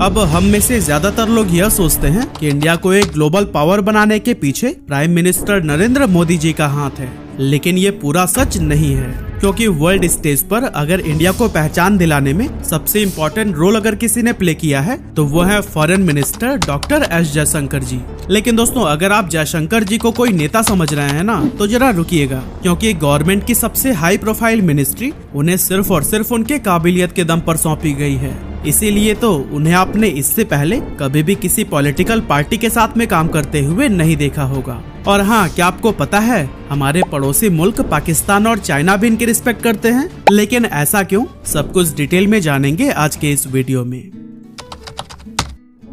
अब हम में से ज्यादातर लोग यह सोचते हैं कि इंडिया को एक ग्लोबल पावर बनाने के पीछे प्राइम मिनिस्टर नरेंद्र मोदी जी का हाथ है, लेकिन ये पूरा सच नहीं है, क्योंकि वर्ल्ड स्टेज पर अगर इंडिया को पहचान दिलाने में सबसे इम्पोर्टेंट रोल अगर किसी ने प्ले किया है तो वो है foreign minister doctor S Jaishankar ji. लेकिन दोस्तों, अगर आप जयशंकर जी को कोई नेता समझ रहे हैं ना, तो जरा रुकिएगा, क्योंकि गवर्नमेंट की सबसे हाई प्रोफाइल मिनिस्ट्री उन्हें सिर्फ और सिर्फ उनके काबिलियत के दम पर सौंपी गई है। इसीलिए तो उन्हें आपने इससे पहले कभी भी किसी पॉलिटिकल पार्टी के साथ में काम करते हुए नहीं देखा होगा। और हाँ, क्या आपको पता है हमारे पड़ोसी मुल्क पाकिस्तान और चाइना भी इनकी रिस्पेक्ट करते हैं? लेकिन ऐसा क्यों, सब कुछ डिटेल में जानेंगे आज के इस वीडियो में।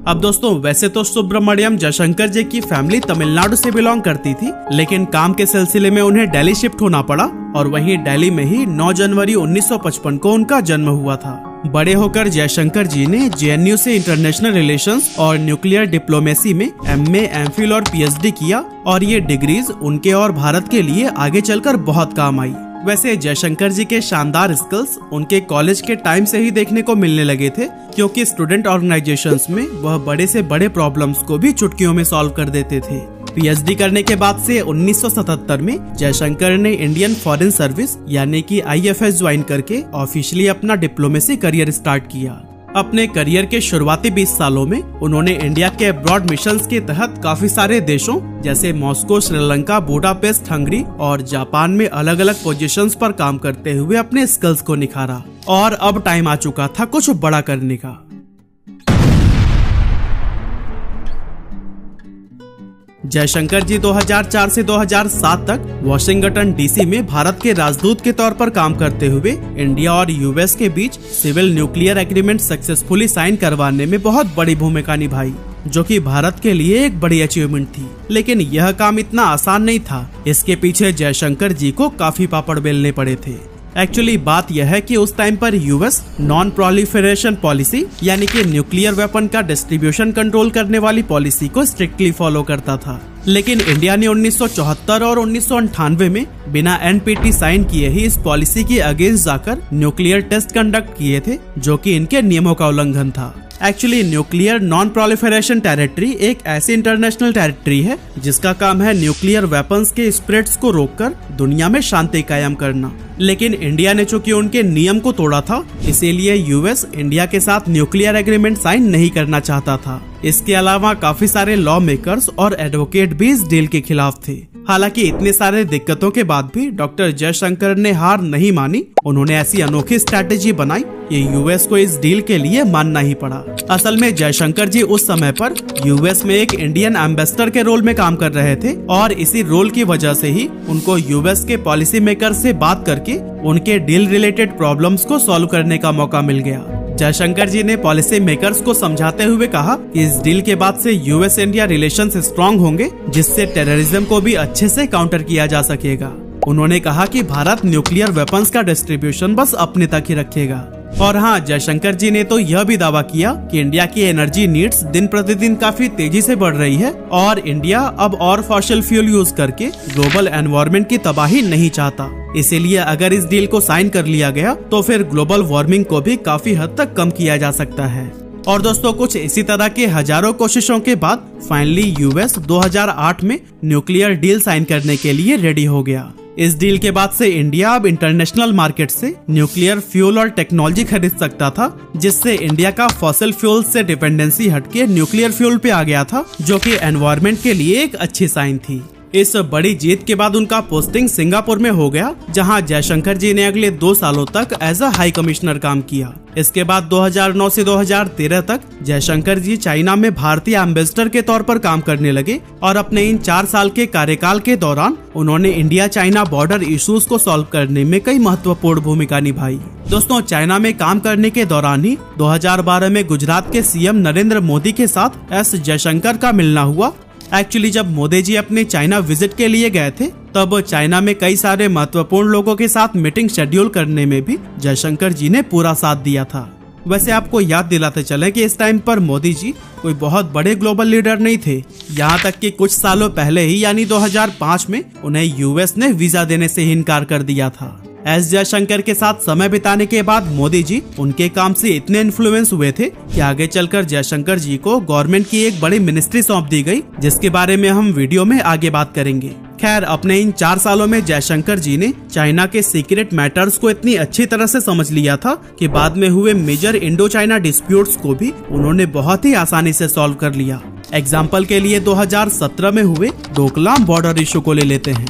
अब दोस्तों, वैसे तो सुब्रमण्यम जयशंकर जी की फैमिली तमिलनाडु से बिलोंग करती थी, लेकिन काम के सिलसिले में उन्हें दिल्ली शिफ्ट होना पड़ा और वहीं दिल्ली में ही 9 जनवरी 1955 को उनका जन्म हुआ था। बड़े होकर जयशंकर जी ने JNU से इंटरनेशनल रिलेशंस और न्यूक्लियर डिप्लोमेसी में MA, MPhil और PhD किया और ये डिग्रीज उनके और भारत के लिए आगे चलकर बहुत काम आई। वैसे जयशंकर जी के शानदार स्किल्स उनके कॉलेज के टाइम से ही देखने को मिलने लगे थे, क्योंकि स्टूडेंट ऑर्गेनाइजेशंस में वह बड़े से बड़े प्रॉब्लम्स को भी चुटकियों में सॉल्व कर देते थे। PhD करने के बाद से 1977 में जयशंकर ने इंडियन फॉरेन सर्विस यानी कि IFS ज्वाइन करके ऑफिशियली अपना डिप्लोमेसी करियर स्टार्ट किया। अपने करियर के शुरुआती 20 सालों में उन्होंने इंडिया के अब्रॉड मिशंस के तहत काफी सारे देशों जैसे मॉस्को, श्रीलंका, बुडापेस्ट, हंगरी और जापान में अलग अलग पोजीशंस पर काम करते हुए अपने स्किल्स को निखारा। और अब टाइम आ चुका था कुछ बड़ा करने का। जयशंकर जी 2004 से 2007 तक वाशिंगटन DC में भारत के राजदूत के तौर पर काम करते हुए इंडिया और US के बीच civil nuclear agreement successfully sign करवाने में बहुत बड़ी भूमिका निभाई, जो कि भारत के लिए एक बड़ी अचीवमेंट थी। लेकिन यह काम इतना आसान नहीं था, इसके पीछे जयशंकर जी को काफी पापड़ बेलने पड़े थे। एक्चुअली बात यह है कि उस टाइम पर US नॉन प्रोलिफरेशन पॉलिसी यानी कि न्यूक्लियर वेपन का डिस्ट्रीब्यूशन कंट्रोल करने वाली पॉलिसी को स्ट्रिक्टली फॉलो करता था। लेकिन इंडिया ने 1974 और 1998 में बिना NPT साइन किए ही इस पॉलिसी के अगेंस्ट जाकर न्यूक्लियर टेस्ट कंडक्ट किए थे, जो कि इनके नियमों का उल्लंघन था। Actually nuclear non proliferation territory एक ऐसी इंटरनेशनल टेरिटरी है जिसका काम है न्यूक्लियर वेपन्स के स्प्रेड्स को रोककर दुनिया में शांति कायम करना। लेकिन इंडिया ने चूंकि उनके नियम को तोड़ा था, इसीलिए US इंडिया के साथ न्यूक्लियर एग्रीमेंट साइन नहीं करना चाहता था। इसके अलावा काफी सारे लॉ मेकर्स और एडवोकेट भी इस डील के खिलाफ थे। हालांकि इतने सारे दिक्कतों के बाद भी डॉक्टर जयशंकर ने हार नहीं मानी। उन्होंने ऐसी अनोखी स्ट्रैटेजी बनाई कि US को इस डील के लिए मानना ही पड़ा। असल में जयशंकर जी उस समय पर US में एक इंडियन एम्बेसडर के रोल में काम कर रहे थे और इसी रोल की वजह से ही उनको US के पॉलिसी मेकर से बात करके उनके डील रिलेटेड प्रॉब्लम्स को सॉल्व करने का मौका मिल गया। जयशंकर जी ने पॉलिसी मेकर्स को समझाते हुए कहा कि इस डील के बाद से US इंडिया रिलेशंस स्ट्रॉन्ग होंगे, जिससे टेररिज्म को भी अच्छे से काउंटर किया जा सकेगा। उन्होंने कहा कि भारत न्यूक्लियर वेपन्स का डिस्ट्रीब्यूशन बस अपने तक ही रखेगा। और हाँ, जयशंकर जी ने तो यह भी दावा किया कि इंडिया की एनर्जी नीड्स दिन प्रतिदिन काफी तेजी से बढ़ रही है और इंडिया अब और फॉसिल फ्यूल यूज करके ग्लोबल एनवायरनमेंट की तबाही नहीं चाहता। इसीलिए अगर इस डील को साइन कर लिया गया तो फिर ग्लोबल वार्मिंग को भी काफी हद तक कम किया जा सकता है। और दोस्तों, कुछ इसी तरह के हजारों कोशिशों के बाद फाइनली US 2008 में न्यूक्लियर डील साइन करने के लिए रेडी हो गया। इस डील के बाद से इंडिया अब इंटरनेशनल मार्केट से न्यूक्लियर फ्यूल और टेक्नोलॉजी खरीद सकता था, जिससे इंडिया का फॉसिल फ्यूल से डिपेंडेंसी हटके न्यूक्लियर फ्यूल पे आ गया था, जो कि एनवायरनमेंट के लिए एक अच्छी साइन थी। इस बड़ी जीत के बाद उनका पोस्टिंग सिंगापुर में हो गया, जहां जयशंकर जी ने अगले 2 सालों तक एज अ हाई कमिश्नर काम किया। इसके बाद 2009 से 2013 तक जयशंकर जी चाइना में भारतीय एम्बेसडर के तौर पर काम करने लगे और अपने इन 4 साल के कार्यकाल के दौरान उन्होंने इंडिया चाइना बॉर्डर इश्यूज को सॉल्व करने में कई महत्वपूर्ण भूमिका निभाई। दोस्तों, चाइना में काम करने के दौरान ही 2012 में गुजरात के CM नरेंद्र मोदी के साथ एस जयशंकर का मिलना हुआ। एक्चुअली जब मोदी जी अपने चाइना विजिट के लिए गए थे, तब चाइना में कई सारे महत्वपूर्ण लोगों के साथ मीटिंग शेड्यूल करने में भी जयशंकर जी ने पूरा साथ दिया था। वैसे आपको याद दिलाते चले कि इस टाइम पर मोदी जी कोई बहुत बड़े ग्लोबल लीडर नहीं थे। यहाँ तक कि कुछ सालों पहले ही यानी 2005 में उन्हें US ने वीजा देने से ही इनकार कर दिया था। एस जयशंकर के साथ समय बिताने के बाद मोदी जी उनके काम से इतने इन्फ्लुएंस हुए थे कि आगे चलकर जयशंकर जी को गवर्नमेंट की एक बड़ी मिनिस्ट्री सौंप दी गई, जिसके बारे में हम वीडियो में आगे बात करेंगे। खैर, अपने इन 4 सालों में जयशंकर जी ने चाइना के सीक्रेट मैटर्स को इतनी अच्छी तरह से समझ लिया था कि बाद में हुए मेजर इंडो चाइना डिस्प्यूट्स को भी उन्होंने बहुत ही आसानी से सॉल्व कर लिया। एग्जाम्पल के लिए 2017 में हुए डोकलाम बॉर्डर इशू को ले लेते हैं।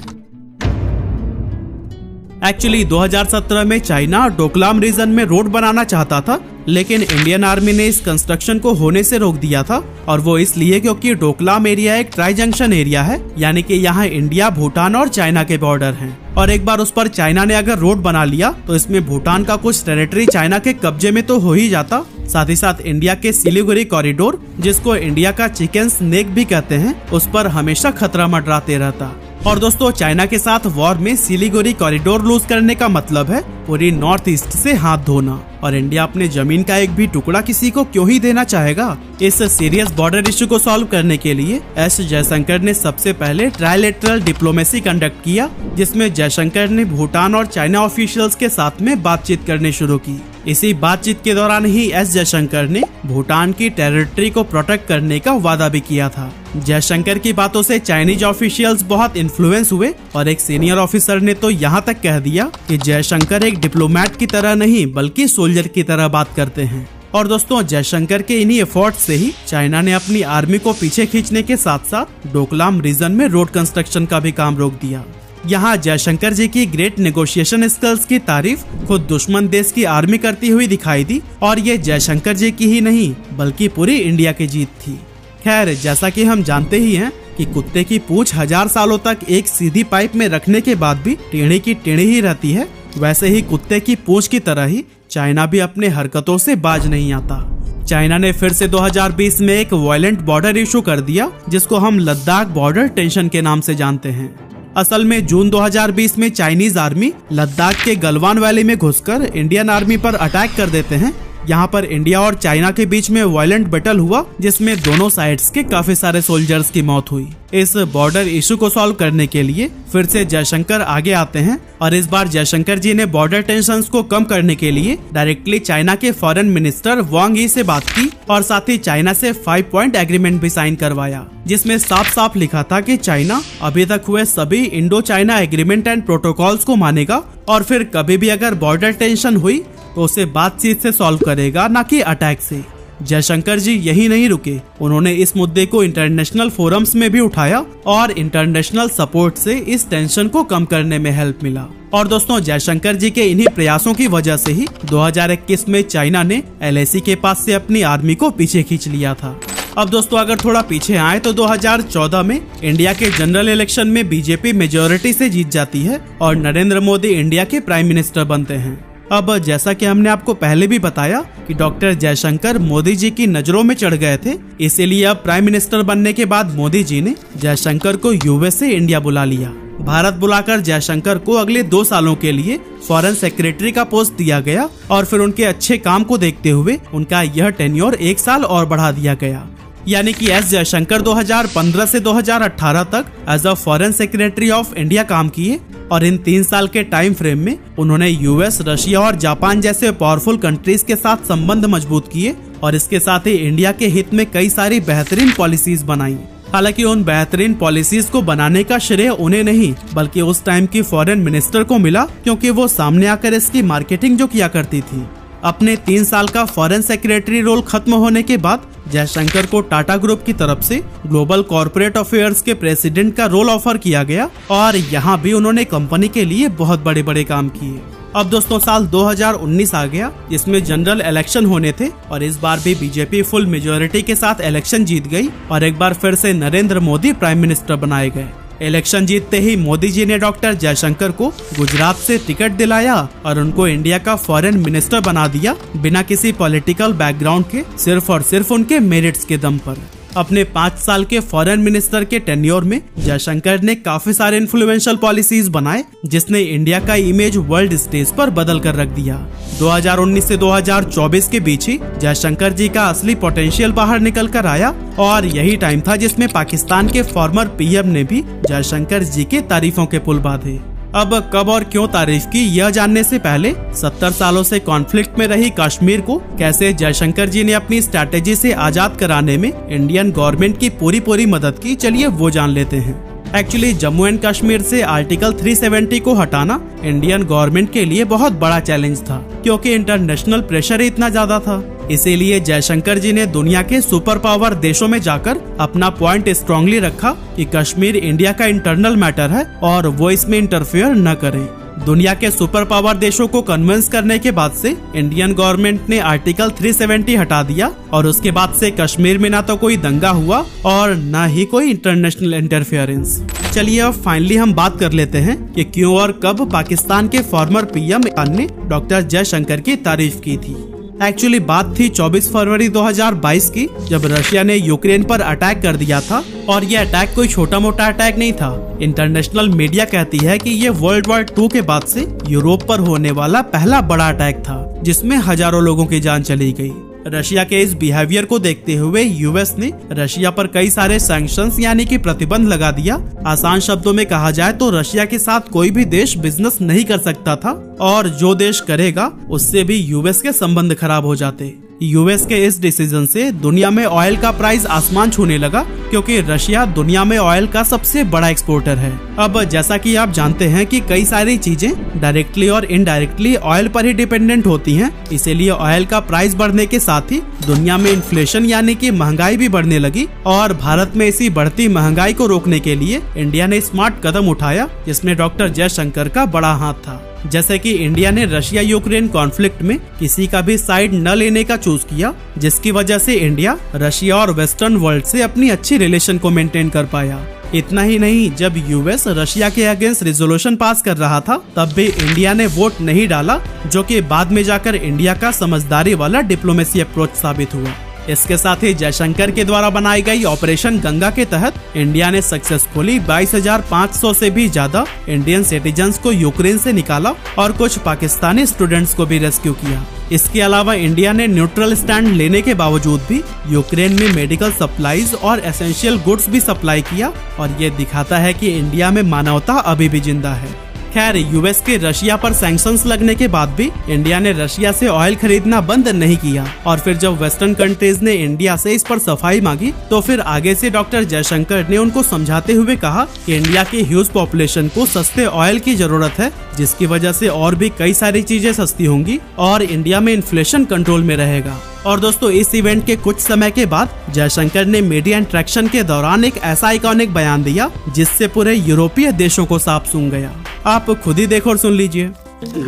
एक्चुअली 2017 में चाइना डोकलाम रीजन में रोड बनाना चाहता था, लेकिन इंडियन आर्मी ने इस कंस्ट्रक्शन को होने से रोक दिया था, और वो इसलिए क्योंकि डोकलाम एरिया एक ट्राई जंक्शन एरिया है, यानी कि यहाँ इंडिया, भूटान और चाइना के बॉर्डर हैं। और एक बार उस पर चाइना ने अगर रोड बना लिया तो इसमें भूटान का कुछ टेरिटरी चाइना के कब्जे में तो हो ही जाता, साथ ही साथ इंडिया के सिलीगुड़ी कॉरिडोर, जिसको इंडिया का चिकन स्नेक भी कहते हैं, उस पर हमेशा खतरा मंडराते रहता। और दोस्तों, चाइना के साथ वॉर में सिलीगुड़ी कॉरिडोर लूज करने का मतलब है पूरी नॉर्थ ईस्ट से हाथ धोना, और इंडिया अपने जमीन का एक भी टुकड़ा किसी को क्यों ही देना चाहेगा। इस सीरियस बॉर्डर इशू को सॉल्व करने के लिए एस जयशंकर ने सबसे पहले ट्राइलेटरल डिप्लोमेसी कंडक्ट किया, जिसमें जयशंकर ने भूटान और चाइना ऑफिशियल्स के साथ में बातचीत करनी शुरू की। इसी बातचीत के दौरान ही एस जयशंकर ने भूटान की टेरिटरी को प्रोटेक्ट करने का वादा भी किया था। जयशंकर की बातों से चाइनीज ऑफिशियल्स बहुत इन्फ्लुएंस हुए, और एक सीनियर ऑफिसर ने तो यहाँ तक कह दिया कि जयशंकर एक डिप्लोमेट की तरह नहीं बल्कि सोल्जर की तरह बात करते हैं। और दोस्तों, जयशंकर के इन्हीं एफर्ट से ही चाइना ने अपनी आर्मी को पीछे खींचने के साथ साथ डोकलाम रीजन में रोड कंस्ट्रक्शन का भी काम रोक दिया। यहाँ जयशंकर जी की ग्रेट नेगोशिएशन स्किल्स की तारीफ खुद दुश्मन देश की आर्मी करती हुई दिखाई दी, और ये जयशंकर जी की ही नहीं बल्कि पूरी इंडिया की जीत थी। खैर, जैसा कि हम जानते ही हैं कि कुत्ते की पूंछ 1000 सालों तक एक सीधी पाइप में रखने के बाद भी टेढ़ी की टेढ़ी ही रहती है, वैसे ही कुत्ते की पूंछ की तरह ही चाइना भी अपने हरकतों से बाज नहीं आता। चाइना ने फिर से 2020 में एक वायलेंट बॉर्डर इशू कर दिया, जिसको हम लद्दाख बॉर्डर टेंशन के नाम से जानते हैं। असल में जून 2020 में चाइनीज आर्मी लद्दाख के गलवान वैली में घुसकर इंडियन आर्मी पर अटैक कर देते हैं। यहाँ पर इंडिया और चाइना के बीच में वायलेंट बैटल हुआ, जिसमें दोनों साइड्स के काफी सारे सोल्जर्स की मौत हुई। इस बॉर्डर इशू को सॉल्व करने के लिए फिर से जयशंकर आगे आते हैं, और इस बार जयशंकर जी ने बॉर्डर टेंशंस को कम करने के लिए डायरेक्टली चाइना के फॉरेन मिनिस्टर वांग यी से बात की, और साथ ही चाइना से 5 पॉइंट एग्रीमेंट भी साइन करवाया, जिसमें साफ साफ लिखा था कि चाइना अभी तक हुए सभी Indo China agreement and protocols को मानेगा, और फिर कभी भी अगर बॉर्डर टेंशन हुई तो उसे बातचीत से सॉल्व करेगा, ना कि अटैक से। जयशंकर जी यही नहीं रुके, उन्होंने इस मुद्दे को इंटरनेशनल फोरम्स में भी उठाया, और इंटरनेशनल सपोर्ट से इस टेंशन को कम करने में हेल्प मिला। और दोस्तों, जयशंकर जी के इन्हीं प्रयासों की वजह से ही 2021 में चाइना ने LAC के पास से अपनी आर्मी को पीछे खींच लिया था। अब दोस्तों, अगर थोड़ा पीछे आए तो 2014 में इंडिया के जनरल इलेक्शन में बीजेपी मेजोरिटी से जीत जाती है, और नरेंद्र मोदी इंडिया के प्राइम मिनिस्टर बनते हैं। अब जैसा कि हमने आपको पहले भी बताया कि डॉक्टर जयशंकर मोदी जी की नजरों में चढ़ गए थे, इसीलिए अब प्राइम मिनिस्टर बनने के बाद मोदी जी ने जयशंकर को US से इंडिया बुला लिया। भारत बुलाकर जयशंकर को अगले 2 सालों के लिए फॉरेन सेक्रेटरी का पोस्ट दिया गया, और फिर उनके अच्छे काम को देखते हुए उनका यह टेन्योर 1 साल और बढ़ा दिया गया। यानी कि एस जयशंकर 2015 से 2018 तक as a foreign secretary of India काम किए, और इन 3 साल के टाइम फ्रेम में उन्होंने US, रशिया और जापान जैसे पावरफुल कंट्रीज के साथ संबंध मजबूत किए, और इसके साथ ही इंडिया के हित में कई सारी बेहतरीन पॉलिसीज बनाई। हालांकि उन बेहतरीन पॉलिसीज को बनाने का श्रेय उन्हें नहीं बल्कि उस टाइम की फॉरेन मिनिस्टर को मिला, क्योंकि वो सामने आकर इसकी मार्केटिंग जो किया करती थी। अपने 3 साल का फॉरेन सेक्रेटरी रोल खत्म होने के बाद जयशंकर को टाटा ग्रुप की तरफ से ग्लोबल कॉर्पोरेट अफेयर्स के प्रेसिडेंट का रोल ऑफर किया गया, और यहाँ भी उन्होंने कंपनी के लिए बहुत बड़े बड़े काम किए। अब दोस्तों, साल 2019 आ गया, जिसमें जनरल इलेक्शन होने थे, और इस बार भी बीजेपी फुल मेजोरिटी के साथ इलेक्शन जीत गई, और एक बार फिर से नरेंद्र मोदी प्राइम मिनिस्टर बनाए गए। इलेक्शन जीतते ही मोदी जी ने डॉक्टर जयशंकर को गुजरात से टिकट दिलाया, और उनको इंडिया का फॉरेन मिनिस्टर बना दिया, बिना किसी पॉलिटिकल बैकग्राउंड के, सिर्फ और सिर्फ उनके मेरिट्स के दम पर। अपने 5 साल के फॉरेन मिनिस्टर के टेन्योर में जयशंकर ने काफी सारे इन्फ्लुएंशियल पॉलिसीज बनाए, जिसने इंडिया का इमेज वर्ल्ड स्टेज पर बदल कर रख दिया। 2019 से 2024 के बीच ही जयशंकर जी का असली पोटेंशियल बाहर निकल कर आया, और यही टाइम था जिसमें पाकिस्तान के फॉर्मर PM ने भी जयशंकर जी के तारीफों के पुल बांधे। अब कब और क्यों तारीफ की यह जानने से पहले 70 सालों से कॉन्फ्लिक्ट में रही कश्मीर को कैसे जयशंकर जी ने अपनी स्ट्रैटेजी से आजाद कराने में इंडियन गवर्नमेंट की पूरी मदद की, चलिए वो जान लेते हैं। एक्चुअली जम्मू एंड कश्मीर से आर्टिकल 370 को हटाना इंडियन गवर्नमेंट के लिए बहुत बड़ा चैलेंज था, क्योंकि इंटरनेशनल प्रेशर इतना ज्यादा था। इसीलिए जयशंकर जी ने दुनिया के सुपर पावर देशों में जाकर अपना पॉइंट स्ट्रांगली रखा कि कश्मीर इंडिया का इंटरनल मैटर है और वो इसमें इंटरफेयर न करें। दुनिया के सुपर पावर देशों को कन्विंस करने के बाद से इंडियन गवर्नमेंट ने आर्टिकल 370 हटा दिया और उसके बाद से कश्मीर में ना तो कोई दंगा हुआ और न ही कोई इंटरनेशनल इंटरफेरेंस। चलिए अब फाइनली हम बात कर लेते हैं कि क्यों और कब पाकिस्तान के फॉर्मर पीएम ने डॉक्टर जयशंकर की तारीफ की थी। एक्चुअली बात थी 24 फरवरी 2022 की, जब रशिया ने यूक्रेन पर अटैक कर दिया था और ये अटैक कोई छोटा मोटा अटैक नहीं था। इंटरनेशनल मीडिया कहती है कि ये वर्ल्ड वॉर 2 के बाद से यूरोप पर होने वाला पहला बड़ा अटैक था, जिसमें हजारों लोगों की जान चली गई। रशिया के इस बिहेवियर को देखते हुए यूएस ने रशिया पर कई सारे सैंक्शंस यानी कि प्रतिबंध लगा दिया। आसान शब्दों में कहा जाए तो रशिया के साथ कोई भी देश बिजनेस नहीं कर सकता था और जो देश करेगा उससे भी यूएस के संबंध खराब हो जाते। यूएस के इस डिसीजन से दुनिया में ऑयल का प्राइस आसमान छूने लगा, क्योंकि रशिया दुनिया में ऑयल का सबसे बड़ा एक्सपोर्टर है। अब जैसा कि आप जानते हैं कि कई सारी चीजें डायरेक्टली और इनडायरेक्टली ऑयल पर ही डिपेंडेंट होती हैं, इसीलिए ऑयल का प्राइस बढ़ने के साथ ही दुनिया में इन्फ्लेशन यानी कि महंगाई भी बढ़ने लगी। और भारत में इसी बढ़ती महंगाई को रोकने के लिए इंडिया ने स्मार्ट कदम उठाया, जिसमें डॉक्टर जयशंकर का बड़ा हाथ था। जैसे कि इंडिया ने रशिया यूक्रेन कॉन्फ्लिक्ट में किसी का भी साइड न लेने का चूज किया, जिसकी वजह से इंडिया रशिया और वेस्टर्न वर्ल्ड से अपनी अच्छी रिलेशन को मेंटेन कर पाया। इतना ही नहीं, जब यूएस रशिया के अगेंस्ट रिजोल्यूशन पास कर रहा था तब भी इंडिया ने वोट नहीं डाला, जो कि बाद में जाकर इंडिया का समझदारी वाला डिप्लोमेसी अप्रोच साबित हुआ। इसके साथ ही जयशंकर के द्वारा बनाई गई ऑपरेशन गंगा के तहत इंडिया ने सक्सेसफुली 22,500 से भी ज्यादा इंडियन सिटीजन्स को यूक्रेन से निकाला और कुछ पाकिस्तानी स्टूडेंट्स को भी रेस्क्यू किया। इसके अलावा इंडिया ने न्यूट्रल स्टैंड लेने के बावजूद भी यूक्रेन में मेडिकल सप्लाईज और एसेंशियल गुड्स भी सप्लाई किया, और ये दिखाता है कि इंडिया में मानवता अभी भी जिंदा है। खैर, यूएस के रशिया पर सैंक्शंस लगने के बाद भी इंडिया ने रशिया से ऑयल खरीदना बंद नहीं किया, और फिर जब वेस्टर्न कंट्रीज ने इंडिया से इस पर सफाई मांगी तो फिर आगे से डॉक्टर जयशंकर ने उनको समझाते हुए कहा कि इंडिया की ह्यूज पॉपुलेशन को सस्ते ऑयल की जरूरत है, जिसकी वजह से और भी कई सारी चीजें सस्ती होंगी और इंडिया में इन्फ्लेशन कंट्रोल में रहेगा। और दोस्तों, इस इवेंट के कुछ समय के बाद जयशंकर ने मीडिया इंटरेक्शन के दौरान एक ऐसा आइकॉनिक बयान दिया जिससे पूरे यूरोपीय देशों को सांप सूंघ गया। आप खुद ही देखो और सुन लीजिए।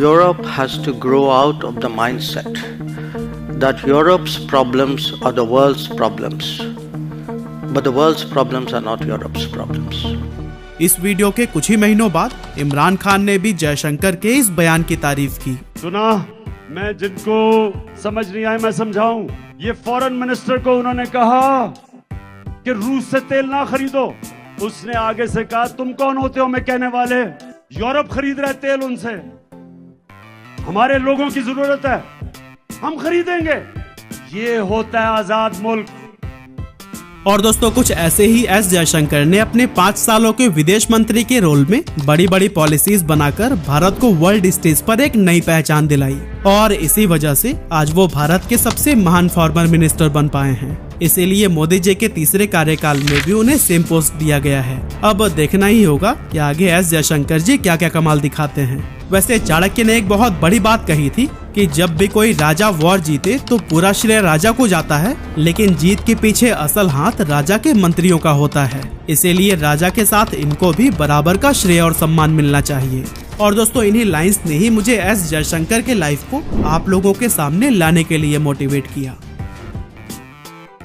Europe has to grow out of the mindset that Europe's problems are the world's problems, but the world's problems are not Europe's problems. इस वीडियो के कुछ ही महीनों बाद इमरान खान ने भी जयशंकर के इस बयान की तारीफ की। सुना, मैं जिनको समझ नहीं आए मैं समझाऊं। ये फॉरेन मिनिस्टर को उन्होंने कहा कि रूस से तेल ना खरीदो, उसने आगे से कहा तुम कौन होते हो मैं कहने वाले, यूरोप खरीद रहे तेल उनसे, हमारे लोगों की जरूरत है हम खरीदेंगे। ये होता है आजाद मुल्क। और दोस्तों, कुछ ऐसे ही एस जयशंकर ने अपने 5 सालों के विदेश मंत्री के रोल में बड़ी बड़ी पॉलिसीज बनाकर भारत को वर्ल्ड स्टेज पर एक नई पहचान दिलाई, और इसी वजह से आज वो भारत के सबसे महान फॉरेन मिनिस्टर बन पाए हैं। इसीलिए मोदी जी के तीसरे कार्यकाल में भी उन्हें सेम पोस्ट दिया गया है। अब देखना ही होगा कि आगे एस जयशंकर जी क्या क्या कमाल दिखाते हैं। वैसे चाणक्य ने एक बहुत बड़ी बात कही थी कि जब भी कोई राजा वॉर जीते तो पूरा श्रेय राजा को जाता है, लेकिन जीत के पीछे असल हाथ राजा के मंत्रियों का होता है। इसीलिए राजा के साथ इनको भी बराबर का श्रेय और सम्मान मिलना चाहिए। और दोस्तों, इन्हीं लाइंस ने ही मुझे एस जयशंकर के लाइफ को आप लोगों के सामने लाने के लिए मोटिवेट किया।